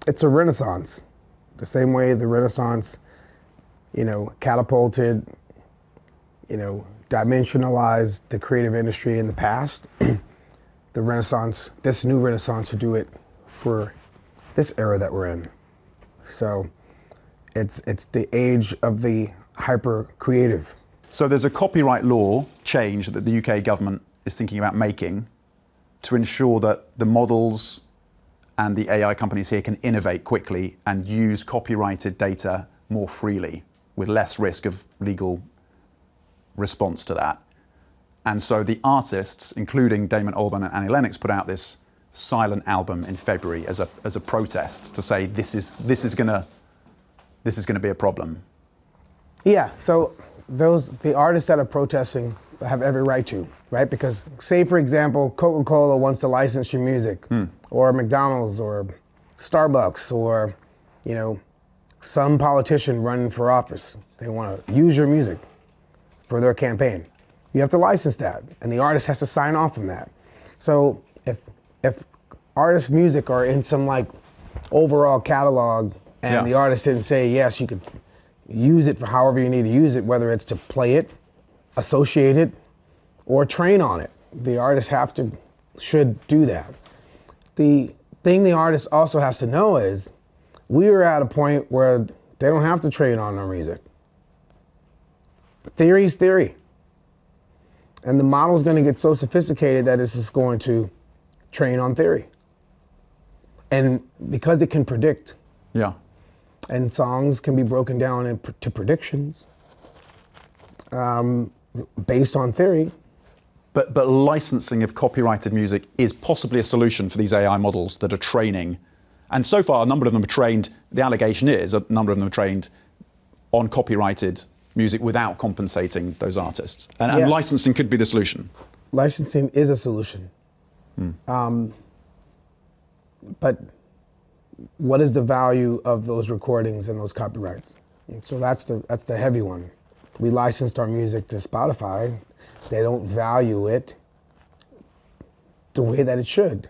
it's a renaissance. The same way the Renaissance, catapulted, dimensionalized the creative industry in the past. The Renaissance, this new Renaissance, will do it for this era that we're in. So it's the age of the hyper creative. So there's a copyright law change that the UK government is thinking about making to ensure that the models and the AI companies here can innovate quickly and use copyrighted data more freely with less risk of legal response to that. And so the artists, including Damon Albarn and Annie Lennox, put out this silent album in February as a protest to say this is gonna be a problem. Yeah. So the artists that are protesting have every right to, right? Because say, for example, Coca-Cola wants to license your music, or McDonald's, or Starbucks, or, some politician running for office. They want to use your music for their campaign. You have to license that, and the artist has to sign off on that. So if artists' music are in some overall catalog, and the artist didn't say, yes, you could use it for however you need to use it, whether it's to play it, associate it, or train on it. The artist should do that. The thing the artist also has to know is we are at a point where they don't have to train on our music. Theory's theory. And the model's going to get so sophisticated that it's just going to train on theory. And because it can predict. Yeah. And songs can be broken down into predictions based on theory. But licensing of copyrighted music is possibly a solution for these AI models that are training. And so far, a number of them are trained, the allegation is, a number of them are trained on copyrighted music without compensating those artists. And licensing could be the solution. Licensing is a solution. But what is the value of those recordings and those copyrights? And so that's the heavy one. We licensed our music to Spotify. They don't value it the way that it should.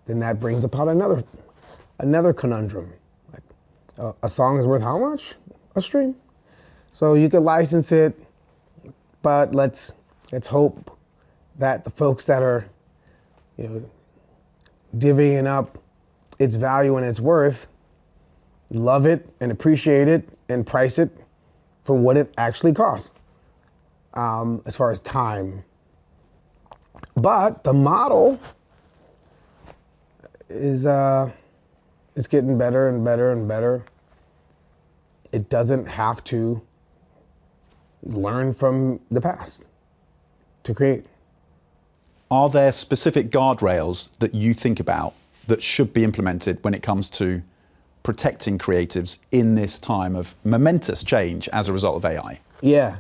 Then that brings upon another conundrum. A song is worth how much? A stream. So you could license it, but let's hope that the folks that are, divvying up its value and its worth love it and appreciate it and price it for what it actually costs, as far as time. But the model is getting better and better and better. It doesn't have to learn from the past to create. Are there specific guardrails that you think about that should be implemented when it comes to protecting creatives in this time of momentous change as a result of AI? Yeah.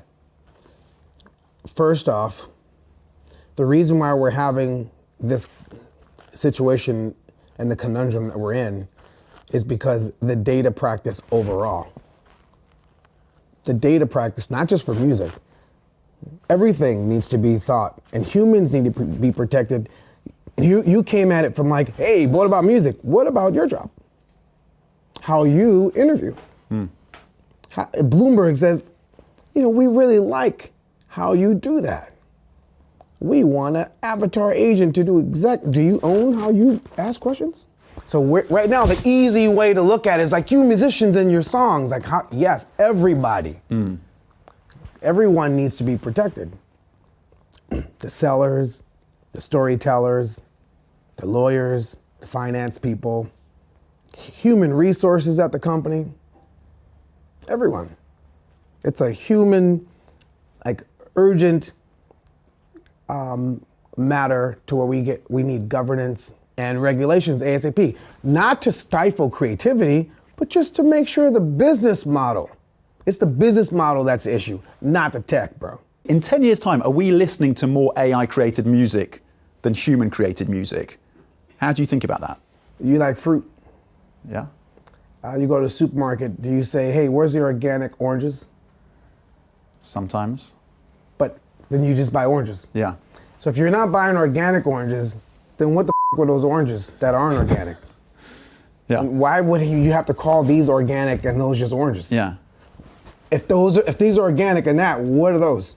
First off, the reason why we're having this situation and the conundrum that we're in is because the data practice overall. The data practice, not just for music, everything needs to be thought, and humans need to be protected. You came at it from hey, what about music? What about your job? How you interview. Bloomberg says, we really like how you do that. We want an avatar agent to do do you own how you ask questions? So right now, the easy way to look at it is you musicians and your songs. Yes, everybody. Everyone needs to be protected. The sellers, the storytellers, the lawyers, the finance people, human resources at the company, everyone. It's a human, urgent matter to where we need governance and regulations ASAP. Not to stifle creativity, but just to make sure the business model. It's the business model that's the issue, not the tech, bro. In 10 years' time, are we listening to more AI-created music than human-created music? How do you think about that? You like fruit? Yeah. You go to the supermarket, do you say, hey, where's the organic oranges? Sometimes. But then you just buy oranges. Yeah. So if you're not buying organic oranges, then what the were those oranges that aren't organic? Yeah. And why would you have to call these organic and those just oranges? Yeah. If these are organic and that, what are those?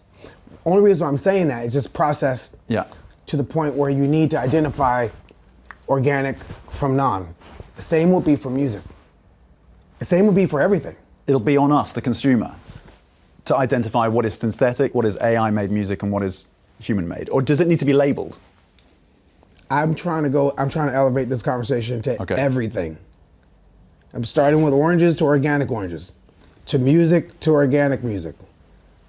Only reason I'm saying that is just processed to the point where you need to identify organic from non. The same will be for music. The same will be for everything. It'll be on us, the consumer, to identify what is synthetic, what is AI-made music, and what is human-made. Or does it need to be labeled? I'm trying to elevate this conversation to everything. I'm starting with oranges to organic oranges, to music to organic music,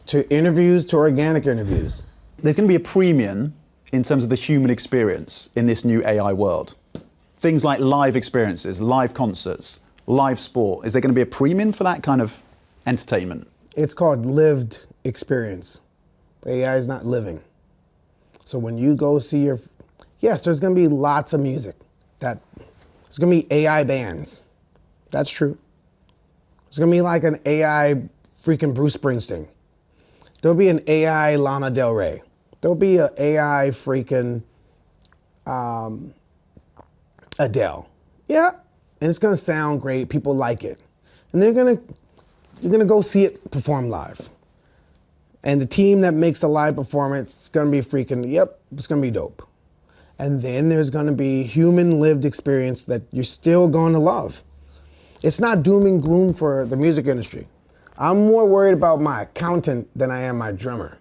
to interviews to organic interviews. There's going to be a premium in terms of the human experience in this new AI world. Things like live experiences, live concerts, live sport. Is there going to be a premium for that kind of entertainment? It's called lived experience. The AI is not living. So when you go see yes, there's going to be lots of music. There's going to be AI bands. That's true. There's going to be like an AI freaking Bruce Springsteen. There'll be an AI Lana Del Rey. There'll be an AI freaking Adele. Yeah, and it's going to sound great. People like it. And you're going to go see it perform live. And the team that makes the live performance is going to be it's going to be dope. And then there's going to be human lived experience that you're still going to love. It's not doom and gloom for the music industry. I'm more worried about my accountant than I am my drummer.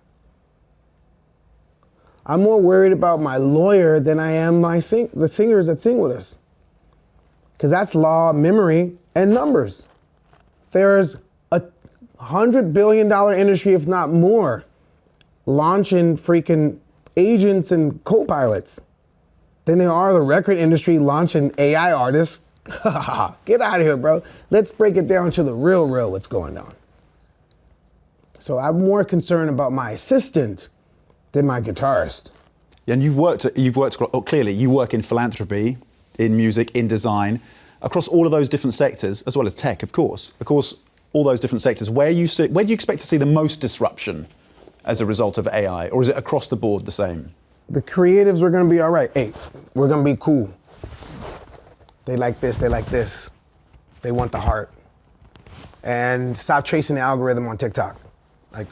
I'm more worried about my lawyer than I am the singers that sing with us. Because that's law, memory, and numbers. There's a $100 billion industry, if not more, launching freaking agents and co-pilots than there are the record industry launching AI artists. Get out of here, bro. Let's break it down to the real what's going on. So I'm more concerned about my assistant than my guitarist. And you've worked clearly, you work in philanthropy, in music, in design, across all of those different sectors, as well as tech, of course. Of course, all those different sectors. Where do you expect to see the most disruption as a result of AI? Or is it across the board the same? The creatives are going to be all right. Hey, we're going to be cool. They like this, they like this. They want the heart. And stop chasing the algorithm on TikTok. Like,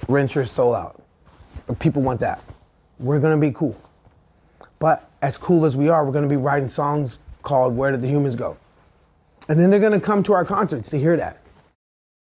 rinse your soul out. People want that. We're going to be cool. But as cool as we are, we're going to be writing songs called Where Did the Humans Go? And then they're going to come to our concerts to hear that.